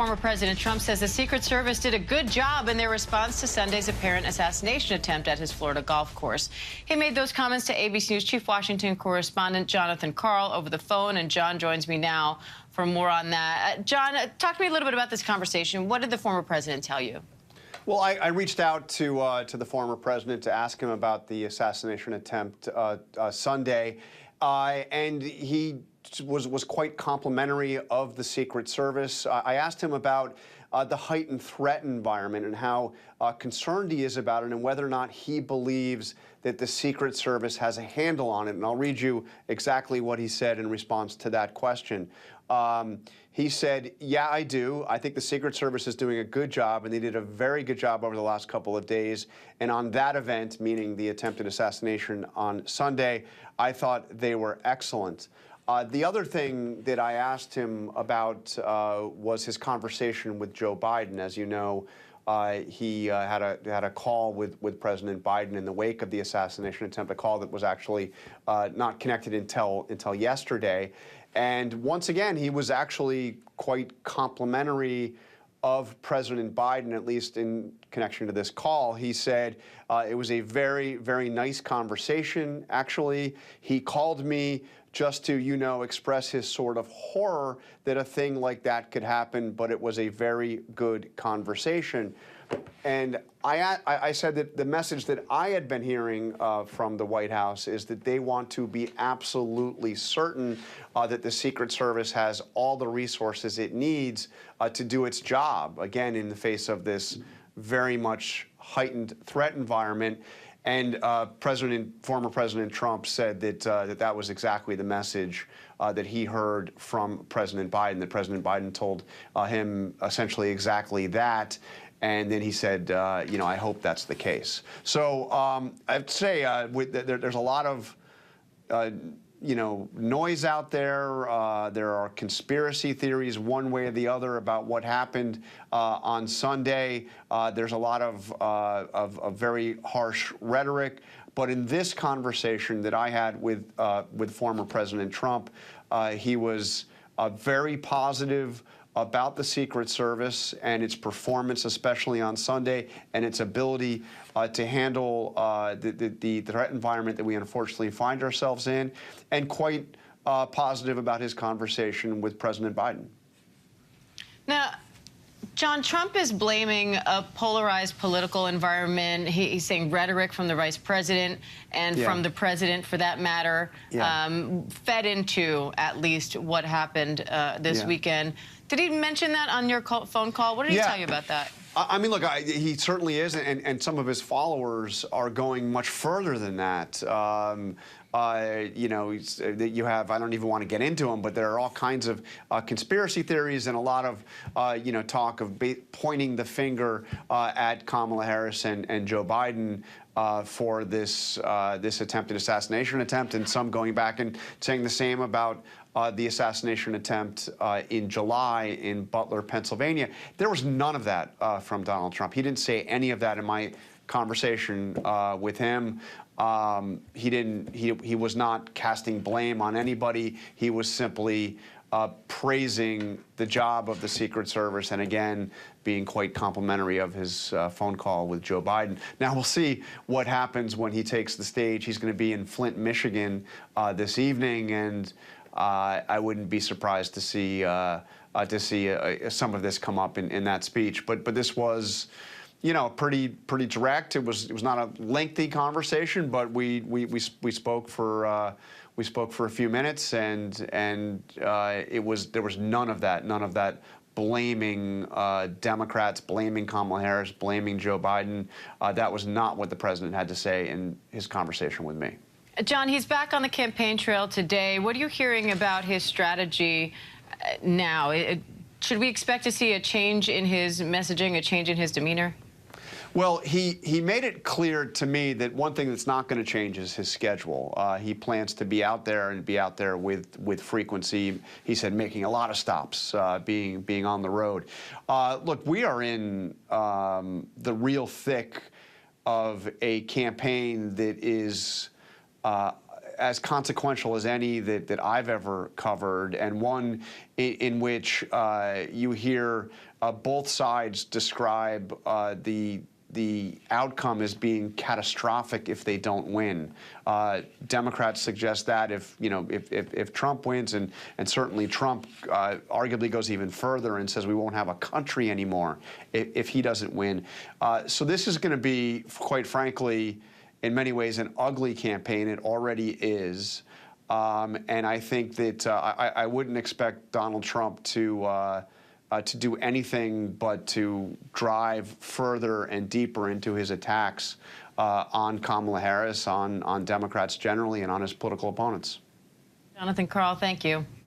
Former President Trump says the Secret Service did a good job in their response to Sunday's apparent assassination attempt at his Florida golf course. He made those comments to ABC News Chief Washington Correspondent Jonathan Karl over the phone, and John joins me now for more on that. John, talk to me a little bit about this conversation. What did the former president tell you? Well, I reached out to the former president to ask him about the assassination attempt Sunday, and he was quite complimentary of the Secret Service. I asked him about the heightened threat environment and how concerned he is about it and whether or not he believes that the Secret Service has a handle on it. And I'll read you exactly what he said in response to that question. He said, yeah, I do. I think the Secret Service is doing a good job, and they did a very good job over the last couple of days. And on that event, meaning the attempted assassination on Sunday, I thought they were excellent. The other thing that I asked him about was his conversation with Joe Biden. As you know, he had a call with President Biden in the wake of the assassination attempt, a call that was actually not connected until yesterday. And once again, he was actually quite complimentary of President Biden, at least in connection to this call. He said it was a very, very nice conversation, actually. He called me just to, express his sort of horror that a thing like that could happen, but it was a very good conversation. And I said that the message that I had been hearing from the White House is that they want to be absolutely certain that the Secret Service has all the resources it needs to do its job, again, in the face of this very much heightened threat environment. And former President Trump said that that was exactly the message that he heard from President Biden, that President Biden told him essentially exactly that. And then he said, I hope that's the case. So I'd say there's a lot of noise out there. There are conspiracy theories one way or the other about what happened on Sunday. There's a lot of very harsh rhetoric. But in this conversation that I had with former President Trump, he was very positive about the Secret Service and its performance, especially on Sunday, and its ability to handle the threat environment that we unfortunately find ourselves in, and quite positive about his conversation with President Biden. Now, John, Trump is blaming a polarized political environment. He's saying rhetoric from the vice president and from the president, for that matter, fed into at least what happened this weekend. Did he mention that on your phone call? What did he tell you about that? I mean, look, he certainly is, and some of his followers are going much further than that. You have, I don't even want to get into them, but there are all kinds of conspiracy theories and a lot of, talk of pointing the finger at Kamala Harris and Joe Biden for this attempted assassination attempt, and some going back and saying the same about the assassination attempt in July in Butler, Pennsylvania. There was none of that from Donald Trump. He didn't say any of that in my conversation with him. He was not casting blame on anybody. He was simply praising the job of the Secret Service, and again, being quite complimentary of his phone call with Joe Biden. Now, we'll see what happens when he takes the stage. He's going to be in Flint, Michigan this evening, and I wouldn't be surprised to see some of this come up in that speech. But this was, pretty direct. It was not a lengthy conversation, but we spoke for a few minutes, and there was none of that blaming Democrats, blaming Kamala Harris, blaming Joe Biden. That was not what the president had to say in his conversation with me. John, he's back on the campaign trail today. What are you hearing about his strategy now? Should we expect to see a change in his messaging, a change in his demeanor? Well, he made it clear to me that one thing that's not going to change is his schedule. He plans to be out there and be out there with frequency. He said making a lot of stops, being on the road. Look, we are in the real thick of a campaign that is as consequential as any that I've ever covered, and one in which you hear both sides describe the outcome as being catastrophic if they don't win. Democrats suggest that if Trump wins, and certainly Trump arguably goes even further and says we won't have a country anymore if he doesn't win. So this is going to be, quite frankly, in many ways, an ugly campaign. It already is. And I think that I wouldn't expect Donald Trump to do anything but to drive further and deeper into his attacks on Kamala Harris, on Democrats generally, and on his political opponents. Jonathan, Karl, thank you.